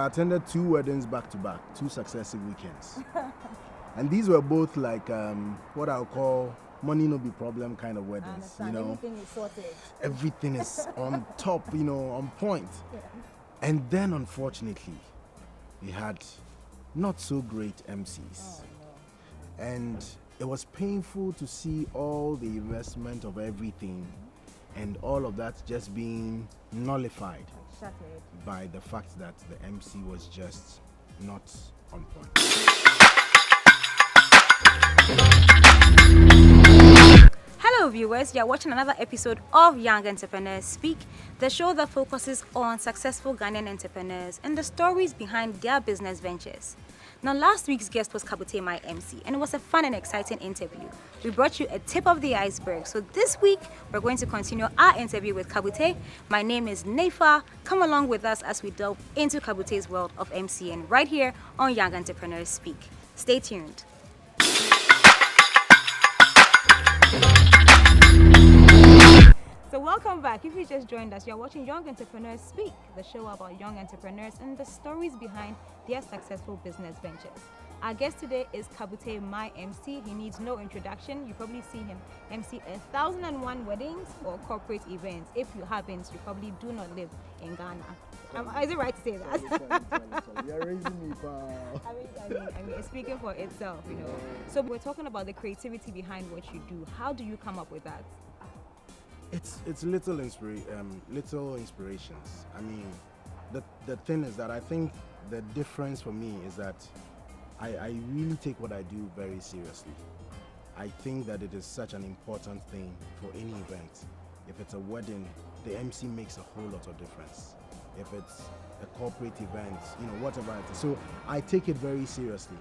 I attended 2 weddings back to back, 2 successive weekends. And these were both like what I'll call money no be problem kind of weddings. You know, everything is sorted. Everything is on top, you know, on point. Yeah. And then unfortunately, we had not so great MCs. Oh, no. And it was painful to see all the investment of everything and all of that just being nullified by the fact that the MC was just not on point. Hello viewers, you are watching another episode of Young.Entrepreneurs.Speak, the show that focuses on successful Ghanaian entrepreneurs and the stories behind their business ventures. Now, last week's guest was Kabutey MyMc, and it was a fun and exciting interview. We brought you a tip of the iceberg. So this week, we're going to continue our interview with Kabutey. My name is Nefa. Come along with us as we delve into Kabutey's world of MCing right here on Young.Entrepreneurs.Speak. Stay tuned. So welcome back. If you just joined us, you're watching Young.Entrepreneurs.Speak, the show about young entrepreneurs and the stories behind their successful business ventures. Our guest today is Kabutey MyMc. He needs no introduction. You probably see him MC 1,001 weddings or corporate events. If you haven't, you probably do not live in Ghana. Is it right to say that? You're raising me, pal. I mean, it's speaking for itself, you know. So we're talking about the creativity behind what you do. How do you come up with that? It's little inspirations. I mean, the thing is that I think the difference for me is that I really take what I do very seriously. I think that it is such an important thing for any event. If it's a wedding, the MC makes a whole lot of difference. If it's a corporate event, you know, whatever it is. So I take it very seriously.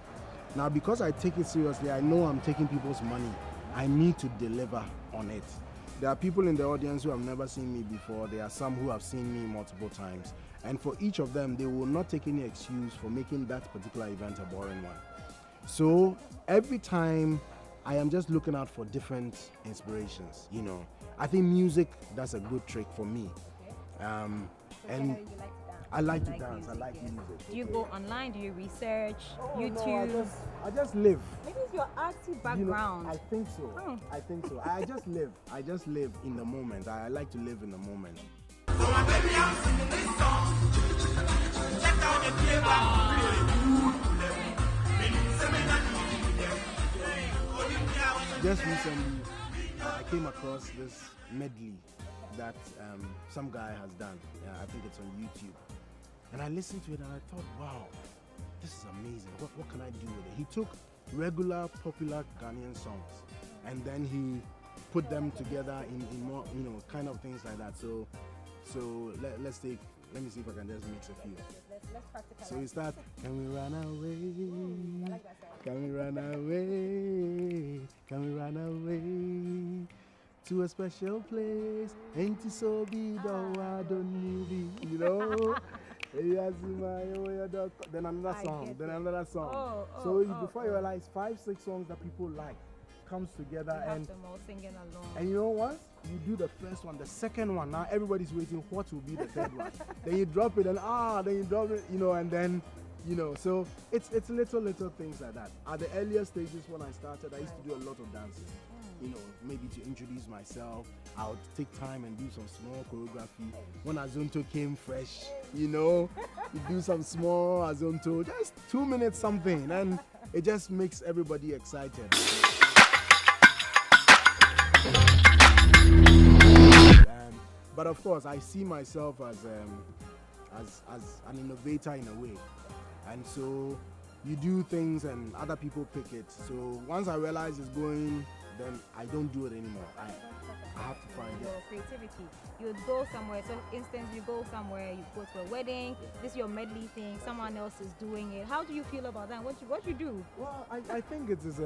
Now, because I take it seriously, I know I'm taking people's money. I need to deliver on it. There are people in the audience who have never seen me before. There are some who have seen me multiple times. And for each of them, they will not take any excuse for making that particular event a boring one. So every time I am just looking out for different inspirations, you know. I think music does a good trick for me. And I like to dance. I like music. Do you go online? Do you research? YouTube? No, I just live. Maybe it's your artsy background. You know, I think so. I think so. I just live. I just live in the moment. I like to live in the moment. So my baby, I'm singing this song. Check out the playback. Just recently, I came across this medley that some guy has done. I think it's on YouTube. And I listened to it and I thought, wow, this is amazing. What can I do with it? He took regular, popular Ghanaian songs and then he put them together in more, you know, kind of things like that. So let me see if I can just mix a few. Let's practice. So we start, can we run away? Can we run away? Can we run away? To a special place, ain't it so be I don't need it, you know? Then another song. Before you realize 5-6 songs that people like comes together you and them all singing along. And you know what? You do the first one, the second one. Now everybody's waiting. What will be the third one? Then you drop it, and then you drop it, you know, and then. You know, so it's little things like that. At the earlier stages when I started, I used to do a lot of dancing. You know, maybe to introduce myself, I would take time and do some small choreography. When Azonto came fresh, you know, you do some small Azonto, just 2 minutes something, and it just makes everybody excited. But of course, I see myself as an innovator in a way. And so you do things and other people pick it. So once I realize it's going, then I don't do it anymore. I have to find your creativity. You would go somewhere. So, for instance, you go somewhere, you go to a wedding. This is your medley thing. Someone else is doing it. How do you feel about that? What you do? Well, I think it is.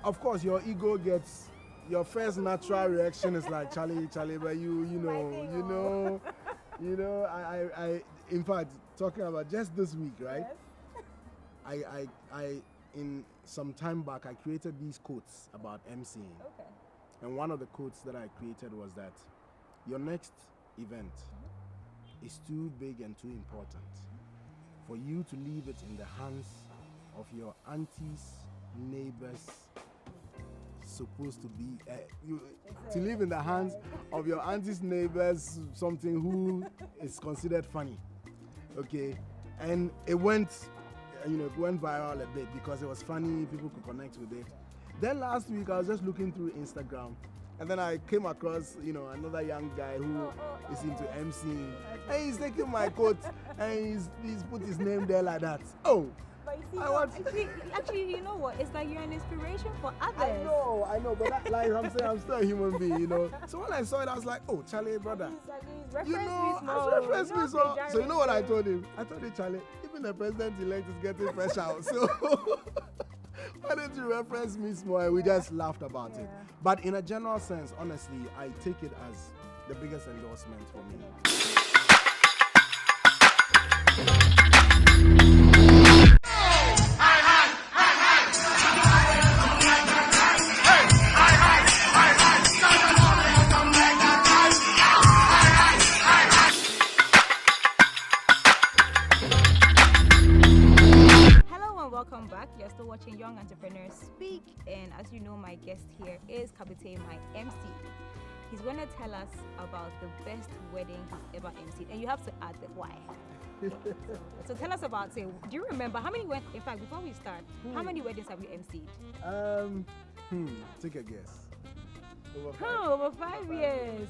Of course, your ego gets. Your first natural reaction is like Charlie, but you know. I in fact, talking about just this week, right? Yes. I in some time back, I created these quotes about emceeing. Okay. And one of the quotes that I created was that your next event is too big and too important for you to leave it in the hands of your aunties, neighbors, supposed to be to live in the hands of your aunties, neighbors, something who is considered funny. Okay, and it went viral a bit because it was funny, people could connect with it. Then last week I was just looking through Instagram, and then I came across another young guy who is into emceeing, and he's taking my coat and he's put his name there like that. Oh, but you see, actually, you know what? It's like you're an inspiration for others. I know, but like I'm saying, I'm still a human being, So when I saw it, I was like, oh, Charlie, brother. Reference me. So you know what I told him? I told him, Charlie, even the president-elect is getting fresh out. So why don't you reference me small? And we just laughed about it. But in a general sense, honestly, I take it as the biggest endorsement for me. Welcome back. You're still watching Young.Entrepreneurs Speak, and as you know, my guest here is Kabutey MyMc. He's going to tell us about the best wedding he's ever emceed, and you have to add the why. So tell us about, do you remember how many in fact, before we start, how many weddings have you emceed? Take a guess. Over 5 years.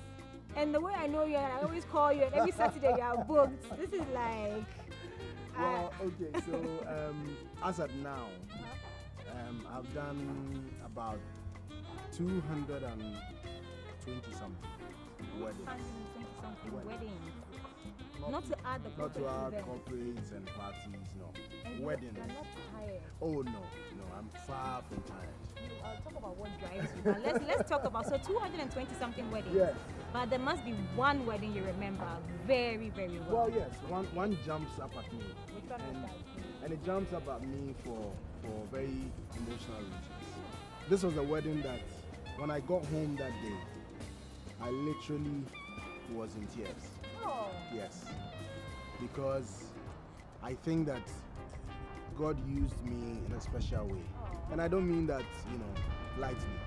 And the way I know you, I always call you, and every Saturday you are booked. This is like... Well, okay, so as of now, I've done about 220 something weddings. 220 something weddings. Not to add the corporates and parties, no. And weddings. You're not tired. Oh no, I'm far from tired. I'll talk about what drives you. But let's talk about 220 something weddings. Yes. But there must be one wedding you remember very, very well. Well, yes, one jumps up at me. Which one was that? And it jumps up at me for very emotional reasons. This was a wedding that when I got home that day, I literally was in tears. Oh. Yes. Because I think that God used me in a special way. Oh. And I don't mean that, lightly.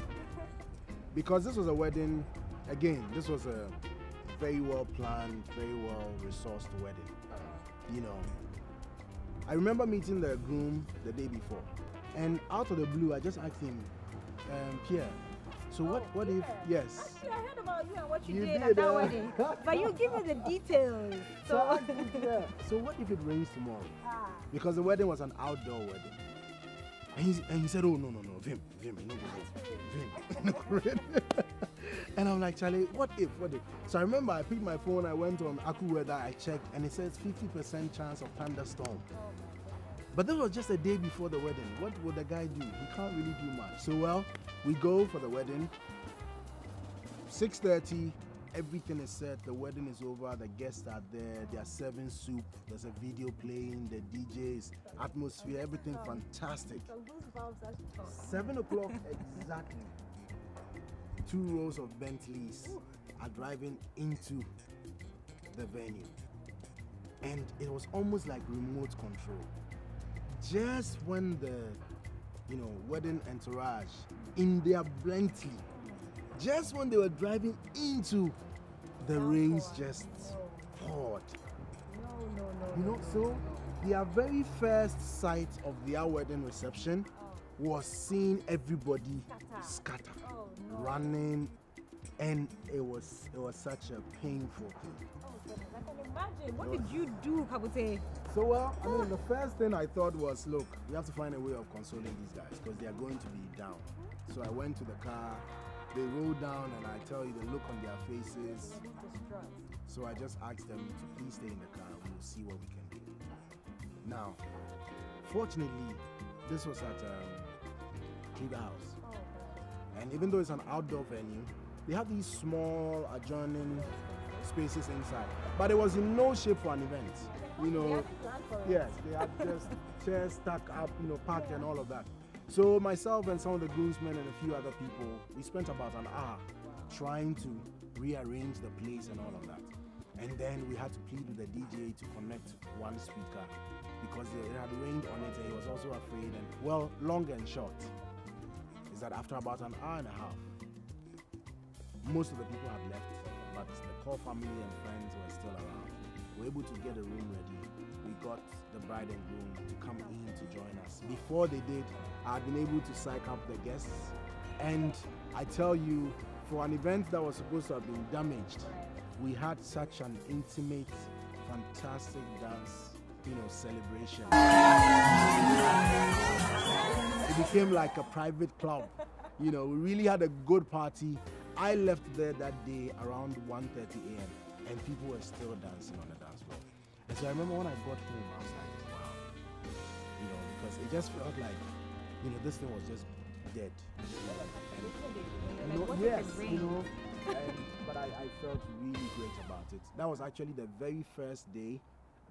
Because this was a wedding, again, this was a very well planned, very well resourced wedding. I remember meeting the groom the day before, and out of the blue, I just asked him, Pierre, so what if, yes. Actually, I heard about you and what you did at that wedding, but you give me the details. So what if it rains tomorrow? Because the wedding was an outdoor wedding. And he said, oh, no, Vim, no. And I'm like, Charlie, what if? So I remember I picked my phone, I went on AccuWeather, I checked, and it says 50% chance of thunderstorm. But this was just a day before the wedding. What would the guy do? He can't really do much. So, we go for the wedding. 6:30, everything is set, the wedding is over, the guests are there, they are serving soup, there's a video playing, the DJs, atmosphere, everything fantastic. 7 o'clock exactly. 2 rows of Bentleys are driving into the venue. And it was almost like remote control. Just when the, wedding entourage in their Bentley, just when they were driving into, the rains just poured. So their very first sight of their wedding reception was seeing everybody scatter, running, and it was such a painful thing. I can imagine. What did you do, Kabutey? So, the first thing I thought was, look, we have to find a way of consoling these guys because they are going to be down. So I went to the car, they rolled down, and I tell you, the look on their faces. So I just asked them to please stay in the car, we'll see what we can do. Now, fortunately, this was at Trigger House. And even though it's an outdoor venue, they have these small adjoining spaces inside. But it was in no shape for an event. Yes, they had just chairs stacked up, packed and all of that. So myself and some of the groomsmen and a few other people, we spent about an hour trying to rearrange the place and all of that. And then we had to plead with the DJ to connect one speaker because it had rained on it and he was also afraid. And well, long and short is that after about an hour and a half, most of the people had left, but the core family and friends were still around. We were able to get a room ready. We got the bride and groom to come in to join us. Before they did, I had been able to psych up the guests. And I tell you, for an event that was supposed to have been damaged, we had such an intimate, fantastic dance, celebration. It became like a private club. We really had a good party. I left there that day around 1:30 a.m. and people were still dancing on the dance floor. And so I remember when I got home, I was like, wow. Because it just felt like, this thing was just dead. But I felt really great about it. That was actually the very first day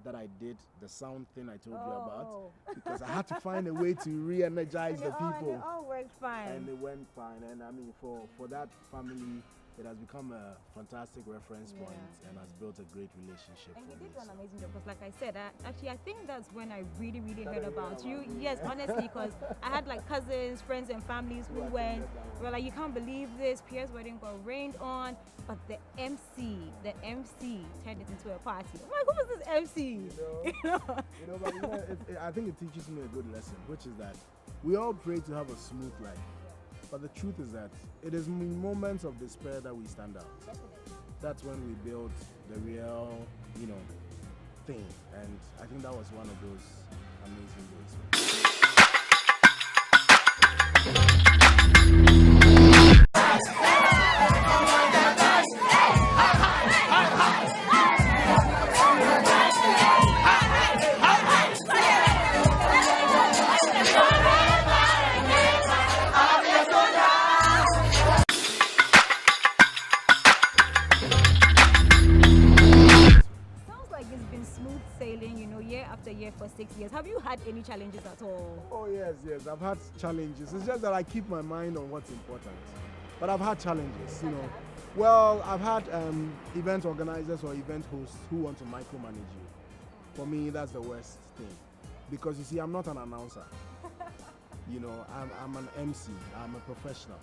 that I did the sound thing I told you about, because I had to find a way to re-energize the people. And it all went fine. And it went fine. And I mean, for that family, it has become a fantastic reference point and has built a great relationship. And you did an amazing job because, like I said, I think that's when I really heard about you. Yes, honestly, because I had like cousins, friends, and families who went. Were like, you can't believe this. Pierre's wedding got rained on, but the MC turned it into a party. I'm like, who was this MC? But I think it teaches me a good lesson, which is that we all pray to have a smooth life. But the truth is that it is in moments of despair that we stand out. That's when we build the real, thing. And I think that was one of those amazing days. For 6 years. Have you had any challenges at all? Oh yes, I've had challenges. It's just that I keep my mind on what's important. But I've had challenges, Well, I've had event organizers or event hosts who want to micromanage you. For me, that's the worst thing. Because you see, I'm not an announcer. I'm an MC. I'm a professional.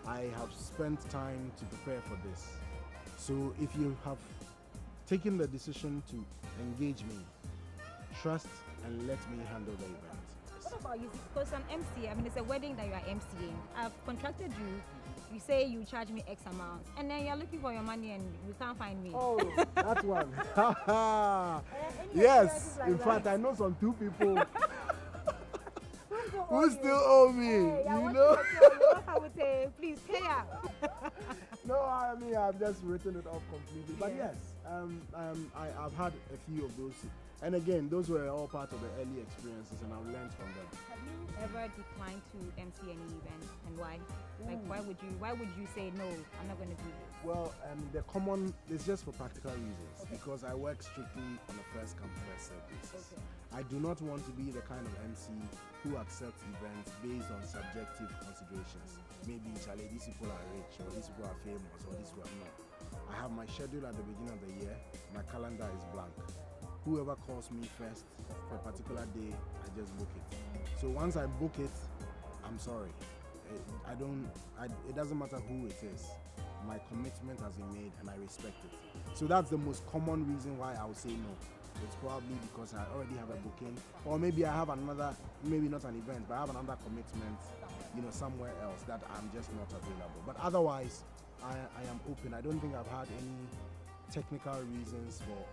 I have spent time to prepare for this. So if you have taken the decision to engage me, trust and let me handle the event. What about you? Because an MC, I mean, it's a wedding that you are MCing. I've contracted you. You say you charge me X amount, and then you're looking for your money and you can't find me. Oh, that one. Yes. In fact, I know some two people who still owe me. Hey, Kabutey, please pay up. No, I mean, I've just written it off completely. But yes, I've had a few of those. And again, those were all part of the early experiences, and I've learned from them. Have you ever declined to MC any event, and why? Like, why would you say no? I'm not going to do this. Well, it's just for practical reasons. Okay. Because I work strictly on a first come first serve basis. Okay. I do not want to be the kind of MC who accepts events based on subjective considerations. Maybe these people are rich, or these people are famous, or these people are not. I have my schedule at the beginning of the year. My calendar is blank. Whoever calls me first for a particular day, I just book it. So once I book it, I'm sorry. It doesn't matter who it is. My commitment has been made and I respect it. So that's the most common reason why I would say no. It's probably because I already have a booking, or maybe I have another, maybe not an event, but I have another commitment, somewhere else that I'm just not available. But otherwise, I am open. I don't think I've had any technical reasons for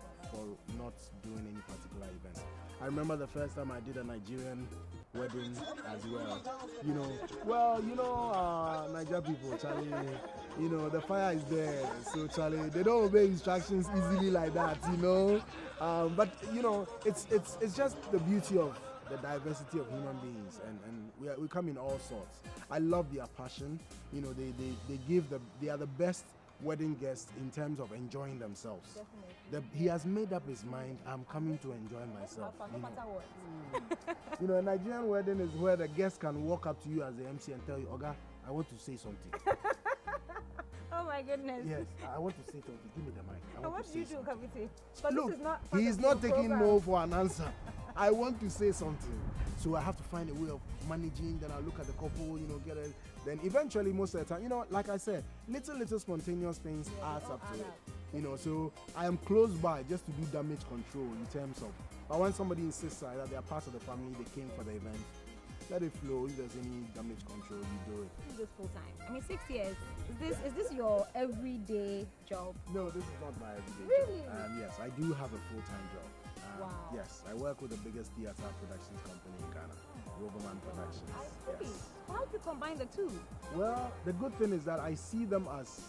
not doing any particular event. I remember the first time I did a Nigerian wedding as well. Niger people, Charlie, the fire is there. So Charlie, they don't obey instructions easily like that, But it's just the beauty of the diversity of human beings, and we come in all sorts. I love their passion. They are the best wedding guests in terms of enjoying themselves. He has made up his mind, I'm coming to enjoy myself. No matter what. A Nigerian wedding is where the guest can walk up to you as the MC and tell you, Oga, I want to say something. Oh my goodness. Yes, I want to say something. Give me the mic. And what do you do, Kabutey? Look, he's not taking no for an answer. I want to say something. So I have to find a way of managing, then I look at the couple, get it. Then eventually, most of the time, like I said, little spontaneous things adds up to it. So I am close by just to do damage control in terms of, but when somebody insists that they are part of the family, they came for the event, let it flow. If there's any damage control, you do it. You do this full time. I mean, 6 years. Is this your everyday job? No, this is not my everyday really? job. Yes, I do have a full-time job. Wow. Yes, I work with the biggest theater productions company in Ghana, Roverman Productions. I see. Yes. How do you combine the two? Well, the good thing is that I see them as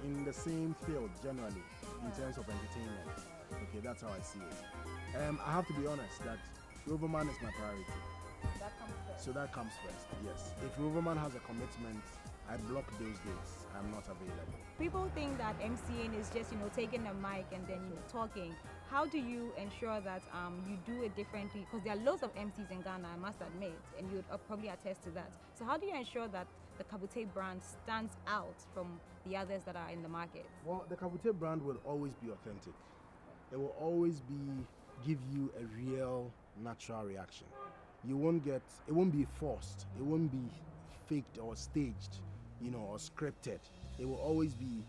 in the same field generally in terms of entertainment. Okay, that's how I see it. I have to be honest that Roverman is my priority. That comes first. So that comes first, yes. If Roverman has a commitment, I block those days. I'm not available. People think that emceeing is just, taking a mic and then, talking. How do you ensure that you do it differently? Because there are loads of MCs in Ghana, I must admit, and you'd probably attest to that. So how do you ensure that the Kabutey brand stands out from the others that are in the market? Well, the Kabutey brand will always be authentic. It will always give you a real, natural reaction. It won't be forced. It won't be faked or staged, or scripted. It will always be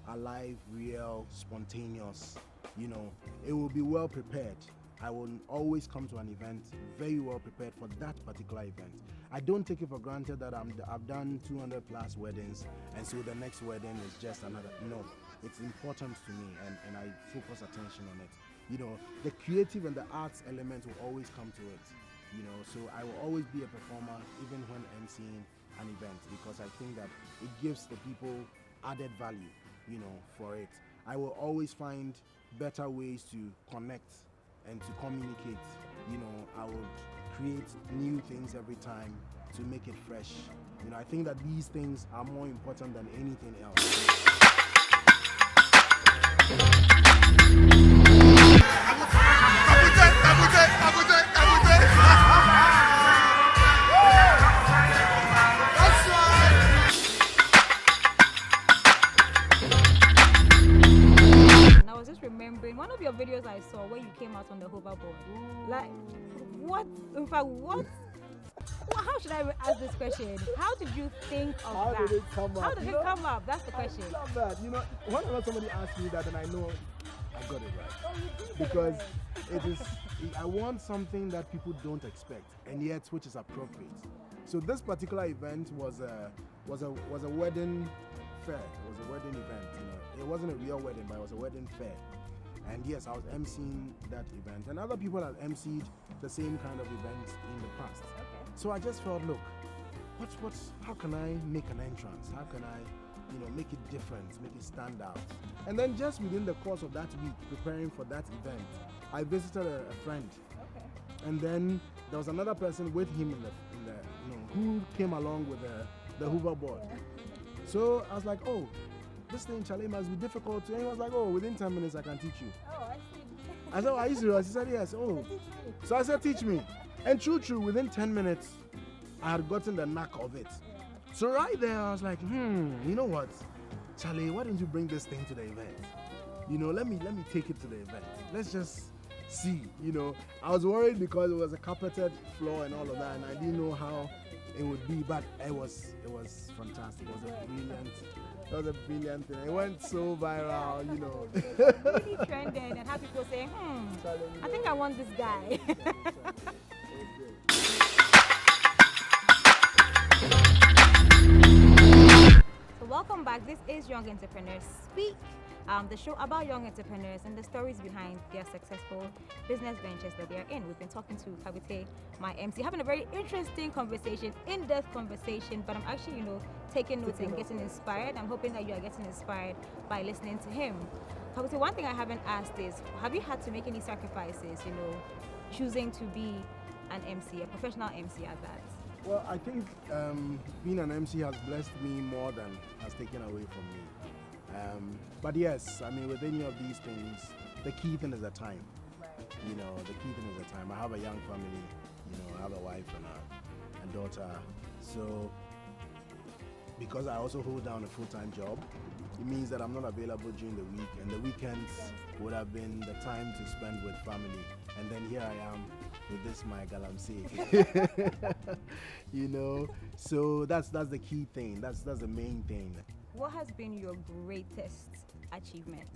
alive, real, spontaneous. It will be well prepared. I will always come to an event very well prepared for that particular event. I don't take it for granted that I've done 200 plus weddings, and so the next wedding is just another. No, it's important to me, and I focus attention on it. The creative and the arts element will always come to it. So I will always be a performer even when emceeing an event, because I think that it gives the people added value, for it. I will always find better ways to connect and to communicate. I would create new things every time to make it fresh. I think that these things are more important than anything else. Remembering one of your videos I saw where you came out on the hoverboard. Like, what? In fact, what? How should I ask this question? How did you think of that? How did it come up? How did it come up? That's the question. I love that. Whenever somebody asks me that, then I know I got it right. Oh, you did because it is. I want something that people don't expect, and yet which is appropriate. So this particular event was a wedding fair. It was a wedding event. It wasn't a real wedding, but it was a wedding fair. And yes, I was emceeing that event, and other people have emceed the same kind of events in the past. Okay. So I just felt, look, how can I make an entrance? How can I, make it different, make it stand out? And then just within the course of that week, preparing for that event, I visited a friend. Okay. And then there was another person with him in the who came along with the hoverboard. Yeah. So I was like, oh, this thing, Charlie, must be difficult to. And he was like, oh, within 10 minutes I can teach you. Oh, I see. I said, oh, are you serious? He said, yes. Oh. So I said, teach me. And true, within 10 minutes, I had gotten the knack of it. Yeah. So right there, I was like, you know what? Charlie, why don't you bring this thing to the event? Let me take it to the event. Let's just see, I was worried because it was a carpeted floor and all of that, and I didn't know how it would be, but it was fantastic. It was a brilliant thing. It went so viral, Really trended and had people saying, I think I want this guy. So welcome back. This is Young.Entrepreneurs.Speak, the show about young entrepreneurs and the stories behind their successful business ventures that they are in. We've been talking to Kabutey MyMc, having a very interesting conversation, in-depth conversation, but I'm actually, taking notes and getting inspired. I'm hoping that you are getting inspired by listening to him. Kabutey, one thing I haven't asked is, have you had to make any sacrifices, choosing to be an MC, a professional MC at that? Well, I think being an MC has blessed me more than has taken away from me. But yes, with any of these things, the key thing is the time. Right. The key thing is the time. I have a young family, I have a wife and a daughter. So, because I also hold down a full-time job, it means that I'm not available during the week, and the weekends would have been the time to spend with family. And then here I am with this my galamsey. You know, so that's the key thing. That's the main thing. What has been your greatest achievement?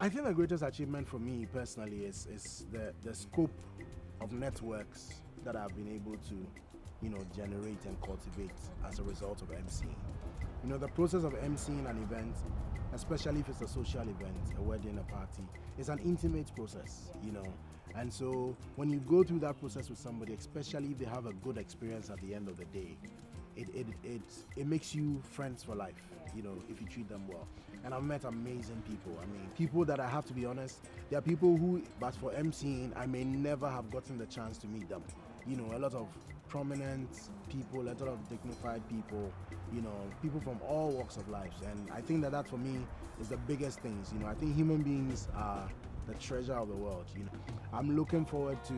I think the greatest achievement for me personally is the scope of networks that I've been able to, you know, generate and cultivate as a result of emceeing. You know, the process of emceeing an event, especially if it's a social event, a wedding, a party, is an intimate process, you know. And so when you go through that process with somebody, especially if they have a good experience at the end of the day, it makes you friends for life, you know, if you treat them well. And I've met amazing people. I mean, people that I have to be honest, there are people who, but for emceeing, I may never have gotten the chance to meet them. You know, a lot of prominent people, a lot of dignified people, you know, people from all walks of life. And I think that for me is the biggest things. You know, I think human beings are the treasure of the world. You know, I'm looking forward to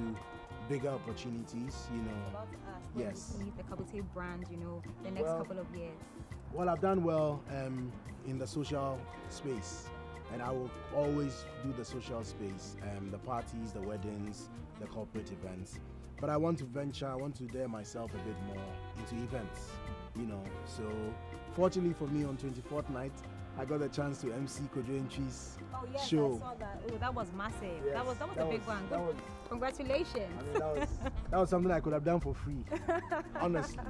bigger opportunities, you know. Yes. Meet the Kabutey brand, you know, the next couple of years. Well, I've done well in the social space, and I will always do the social space, the parties, the weddings, the corporate events. But I want to venture, I want to dare myself a bit more into events, you know. So fortunately for me, on 24th night, I got a chance to MC Kojo Entry's show. I saw that. Oh, that was massive. Yes, that was a big one. Congratulations. I mean, that was something I could have done for free, honestly.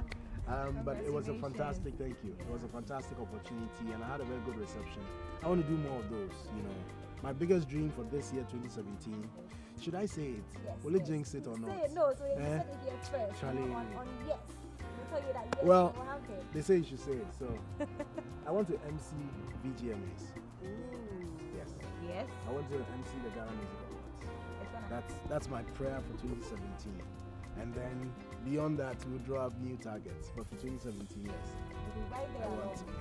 But it was a fantastic, thank you. It was a fantastic opportunity, and I had a very good reception. I want to do more of those, you know. My biggest dream for this year, 2017, should I say it? Yes, Will it jinx it or not? Say it, no, so you said it here first. Charlie. On yes. We'll tell you that yes, well, will happen. they say you should say it, so I want to MC VGMAs. Ooh. Yes. Yes. I want to MC the Ghana Music Awards. That's my prayer for 2017. And then beyond that, we'll draw up new targets. But for 2017, yes. Right there,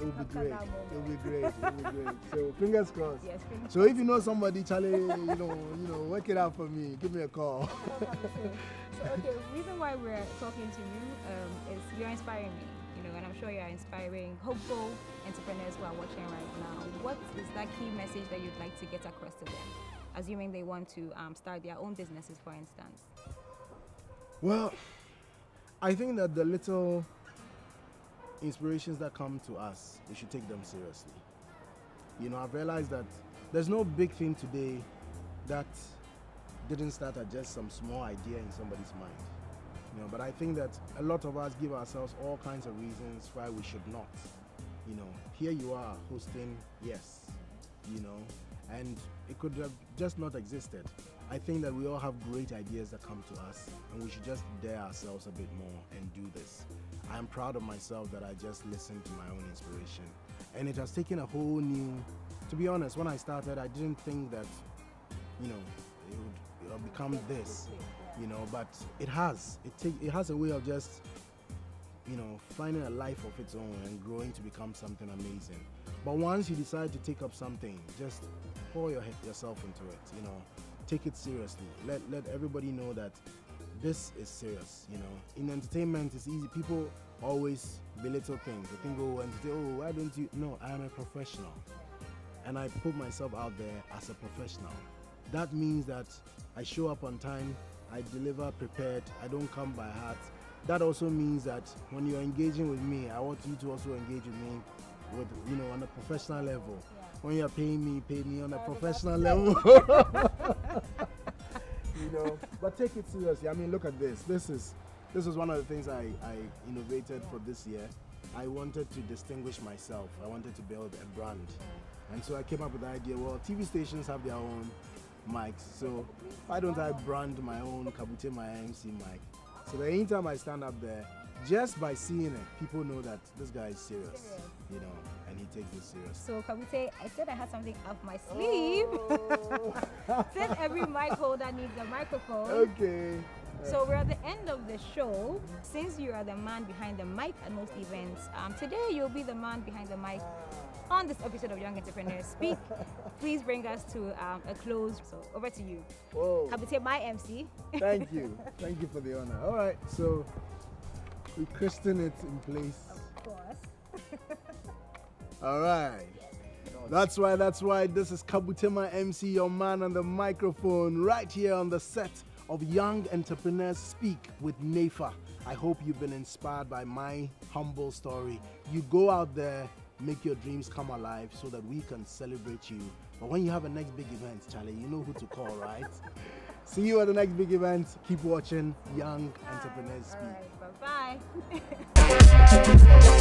it will be great. It will be great. It will be great. So fingers crossed. Yes, fingers so if you know somebody, Charlie, you know, work it out for me. Give me a call. So okay, the reason why we're talking to you is you're inspiring me. You know, and I'm sure you're inspiring hopeful entrepreneurs who are watching right now. What is that key message that you'd like to get across to them, assuming they want to start their own businesses, for instance? Well, I think that the little inspirations that come to us, we should take them seriously. You know, I've realized that there's no big thing today that didn't start at just some small idea in somebody's mind. You know, but I think that a lot of us give ourselves all kinds of reasons why we should not. You know, here you are hosting, yes, you know, and it could have just not existed. I think that we all have great ideas that come to us, and we should just dare ourselves a bit more and do this. I'm proud of myself that I just listened to my own inspiration, and it has taken a whole new, to be honest, when I started, I didn't think that, you know, it would become this, you know, but it has. It has a way of just, you know, finding a life of its own and growing to become something amazing. But once you decide to take up something, just pour yourself into it, you know. Take it seriously. Let everybody know that this is serious, you know. In entertainment, it's easy. People always belittle things. They think, why don't you? No, I am a professional. And I put myself out there as a professional. That means that I show up on time, I deliver prepared, I don't come by heart. That also means that when you're engaging with me, I want you to also engage with me with, you know, on a professional level. When you're paying me, pay me on a professional level. You know, but take it seriously. I mean, look at this. This is one of the things I innovated for this year. I wanted to distinguish myself. I wanted to build a brand. And so I came up with the idea, well, TV stations have their own mics. So why don't I brand my own Kabutey MyMc mic? So the anytime I stand up there, just by seeing it, people know that this guy is serious, you know, and he takes it serious. So Kabutey, I said I had something up my sleeve. Since every mic holder needs a microphone. Okay. So we're at the end of the show. Since you are the man behind the mic at most events, today you'll be the man behind the mic on this episode of Young.Entrepreneurs Speak. Please bring us to a close. So over to you. Whoa. Kabutey MyMc. Thank you. Thank you for the honor. All right, so we christen it in place. Of course. All right. That's right. This is Kabutey MyMc, your man on the microphone, right here on the set of Young.Entrepreneurs.Speak with Nefa. I hope you've been inspired by my humble story. You go out there, make your dreams come alive so that we can celebrate you. But when you have a next big event, Charlie, you know who to call, right? See you at the next big event. Keep watching Young.Entrepreneurs.Speak. All right, bye-bye.